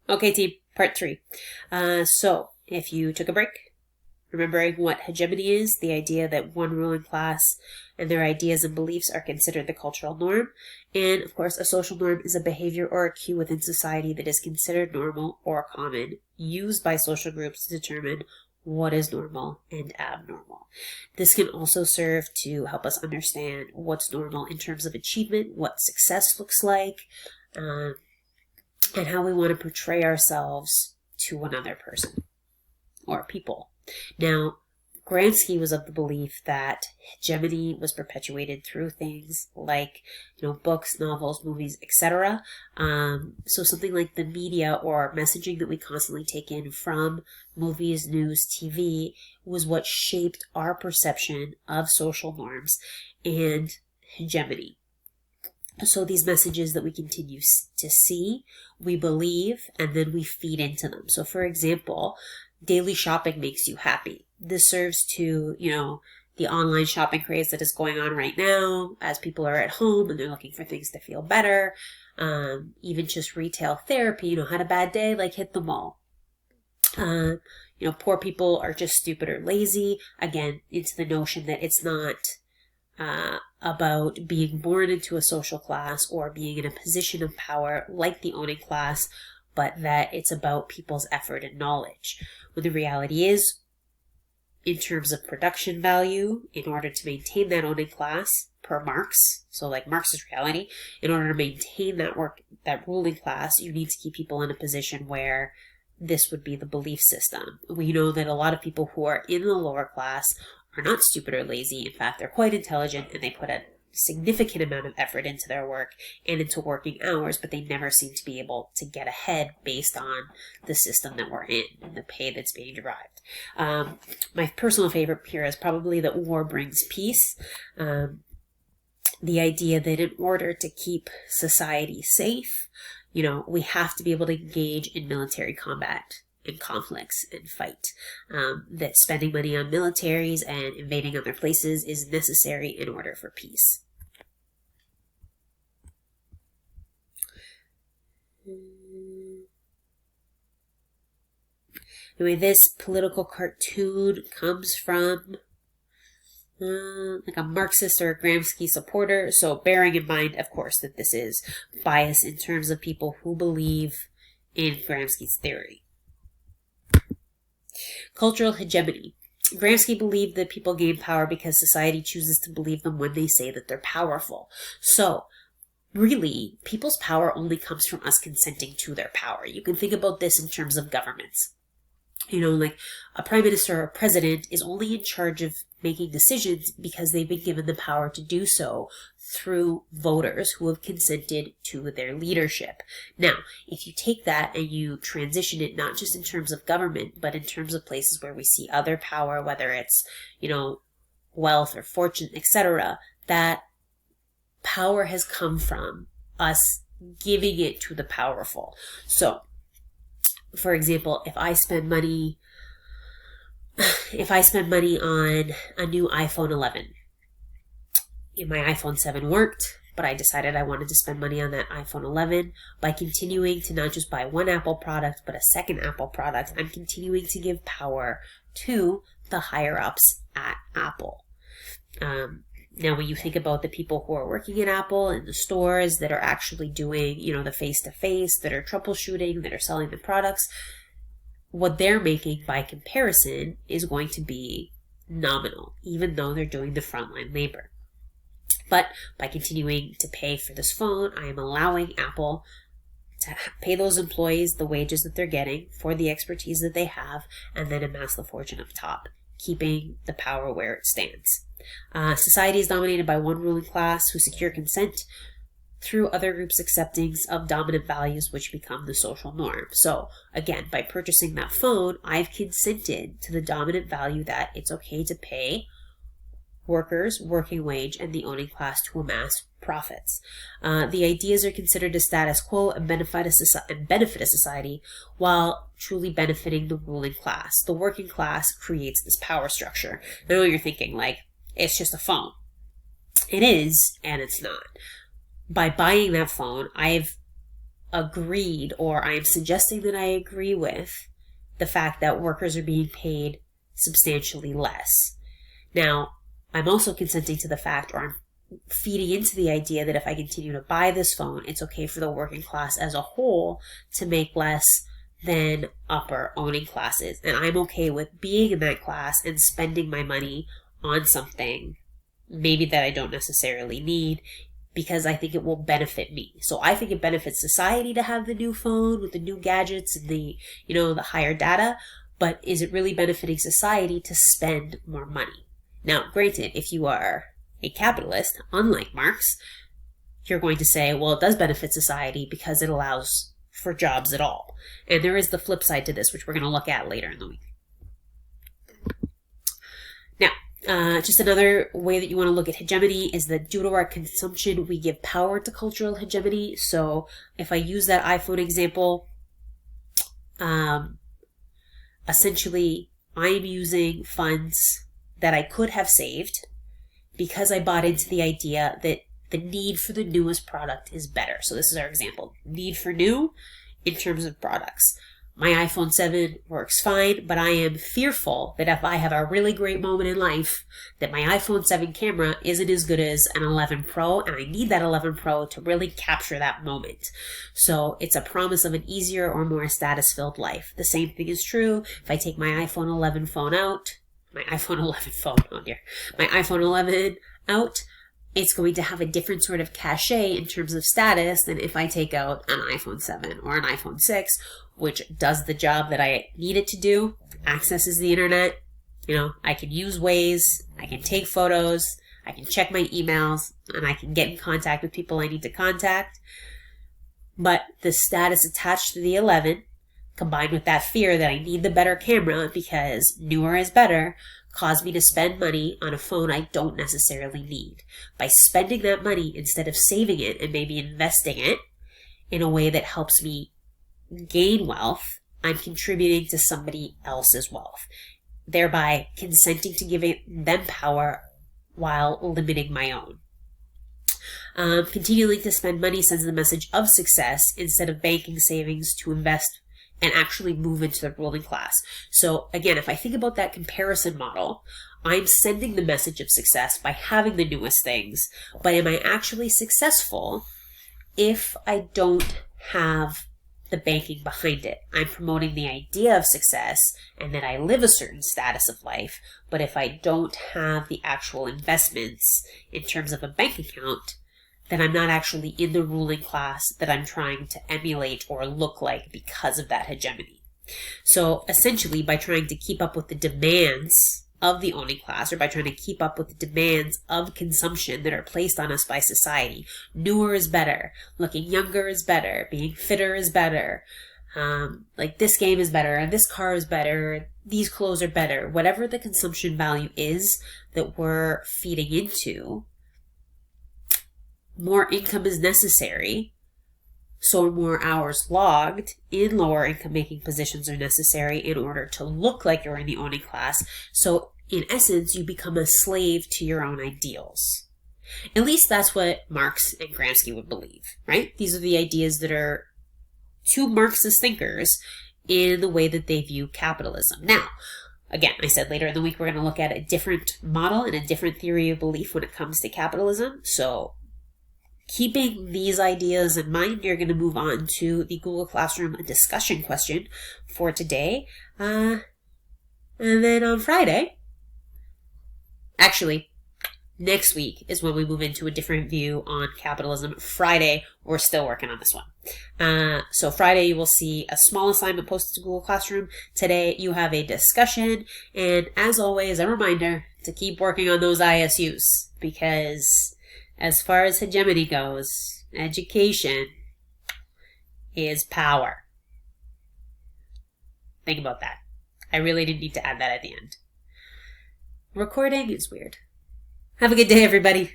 Okay, team, part 3. So, if you took a break, remembering what hegemony is, the idea that one ruling class and their ideas and beliefs are considered the cultural norm, and of course, a social norm is a behavior or a cue within society that is considered normal or common, used by social groups to determine what is normal and abnormal. This can also serve to help us understand what's normal in terms of achievement, what success looks like, and how we want to portray ourselves to another person or people. Now, Gramsci was of the belief that hegemony was perpetuated through things like, books, novels, movies, etc. So something like the media or messaging that we constantly take in from movies, news, TV was what shaped our perception of social norms and hegemony. So these messages that we continue to see, we believe, and then we feed into them. So for example, daily shopping makes you happy. This serves to, the online shopping craze that is going on right now as people are at home and they're looking for things to feel better. Even just retail therapy, had a bad day, like hit the mall. Poor people are just stupid or lazy. Again, it's the notion that it's not about being born into a social class or being in a position of power like the owning class, but that it's about people's effort and knowledge. When the reality is, in terms of production value, in order to maintain that owning class, per Marx, so like Marx's reality, in order to maintain that ruling class, you need to keep people in a position where this would be the belief system. We know that a lot of people who are in the lower class are not stupid or lazy. In fact, they're quite intelligent and they put a significant amount of effort into their work and into working hours, but they never seem to be able to get ahead based on the system that we're in and the pay that's being derived. My personal favorite here is probably that war brings peace. The idea that in order to keep society safe, we have to be able to engage in military combat and conflicts and fight. That spending money on militaries and invading other places is necessary in order for peace. Anyway, this political cartoon comes from like a Marxist or a Gramsci supporter. So bearing in mind, of course, that this is bias in terms of people who believe in Gramsci's theory. Cultural hegemony. Gramsci believed that people gain power because society chooses to believe them when they say that they're powerful. So, really, people's power only comes from us consenting to their power. You can think about this in terms of governments. Like a prime minister or president is only in charge of making decisions because they've been given the power to do so through voters who have consented to their leadership. Now, if you take that and you transition it not just in terms of government, but in terms of places where we see other power, whether it's, wealth or fortune, etc., that power has come from us giving it to the powerful. So, for example, if I spend money on a new iPhone 11, my iPhone 7 worked, but I decided I wanted to spend money on that iPhone 11. By continuing to not just buy one Apple product, but a second Apple product, I'm continuing to give power to the higher ups at Apple. Now, when you think about the people who are working at Apple in the stores that are actually doing, the face-to-face, that are troubleshooting, that are selling the products, what they're making by comparison is going to be nominal, even though they're doing the frontline labor. But by continuing to pay for this phone, I am allowing Apple to pay those employees the wages that they're getting for the expertise that they have, and then amass the fortune up top, keeping the power where it stands. Society is dominated by one ruling class who secure consent through other groups' acceptance of dominant values, which become the social norm. So, again, by purchasing that phone, I've consented to the dominant value that it's okay to pay workers, working wage, and the owning class to amass profits. The ideas are considered a status quo and benefit a society while truly benefiting the ruling class. The working class creates this power structure. I know you're thinking, it's just a phone. It is, and it's not. By buying that phone, I've agreed, or I am suggesting that I agree with the fact that workers are being paid substantially less. Now, I'm also consenting to the fact, or I'm feeding into the idea that if I continue to buy this phone, it's okay for the working class as a whole to make less than upper owning classes. And I'm okay with being in that class and spending my money on something maybe that I don't necessarily need, because I think it will benefit me. So I think it benefits society to have the new phone with the new gadgets and the higher data, but is it really benefiting society to spend more money? Now, granted, if you are a capitalist, unlike Marx, you're going to say, well, it does benefit society because it allows for jobs at all. And there is the flip side to this, which we're going to look at later in the week. Now, just another way that you want to look at hegemony is that due to our consumption, we give power to cultural hegemony. So if I use that iPhone example, essentially I'm using funds that I could have saved because I bought into the idea that the need for the newest product is better. So this is our example. Need for new in terms of products. My iPhone 7 works fine, but I am fearful that if I have a really great moment in life, that my iPhone 7 camera isn't as good as an 11 Pro, and I need that 11 Pro to really capture that moment. So it's a promise of an easier or more status-filled life. The same thing is true if I take my iPhone 11 phone out, my iPhone 11 out, it's going to have a different sort of cachet in terms of status than if I take out an iPhone 7 or an iPhone 6, which does the job that I need it to do, accesses the internet. I can use Waze, I can take photos, I can check my emails, and I can get in contact with people I need to contact. But the status attached to the 11, combined with that fear that I need the better camera because newer is better, caused me to spend money on a phone I don't necessarily need. By spending that money instead of saving it and maybe investing it in a way that helps me gain wealth, I'm contributing to somebody else's wealth, thereby consenting to giving them power while limiting my own. Continuing to spend money sends the message of success instead of banking savings to invest and actually move into the ruling class. So again, if I think about that comparison model, I'm sending the message of success by having the newest things, but am I actually successful if I don't have the banking behind it? I'm promoting the idea of success and that I live a certain status of life, but if I don't have the actual investments in terms of a bank account, then I'm not actually in the ruling class that I'm trying to emulate or look like because of that hegemony. So essentially, by trying to keep up with the demands of the owning class, or by trying to keep up with the demands of consumption that are placed on us by society, newer is better, looking younger is better, being fitter is better, like this game is better, this car is better, these clothes are better, whatever the consumption value is that we're feeding into, more income is necessary, so more hours logged in lower income making positions are necessary in order to look like you're in the owning class. So in essence, you become a slave to your own ideals. At least that's what Marx and Gramsci would believe, right? These are the ideas that are two Marxist thinkers in the way that they view capitalism. Now, again, I said later in the week we're going to look at a different model and a different theory of belief when it comes to capitalism. So keeping these ideas in mind, you're going to move on to the Google Classroom discussion question for today. And then on Friday, actually, next week is when we move into a different view on capitalism. Friday, we're still working on this one. So Friday, you will see a small assignment posted to Google Classroom. Today, you have a discussion. And as always, a reminder to keep working on those ISUs, because as far as hegemony goes, education is power. Think about that. I really didn't need to add that at the end. Recording is weird. Have a good day, everybody.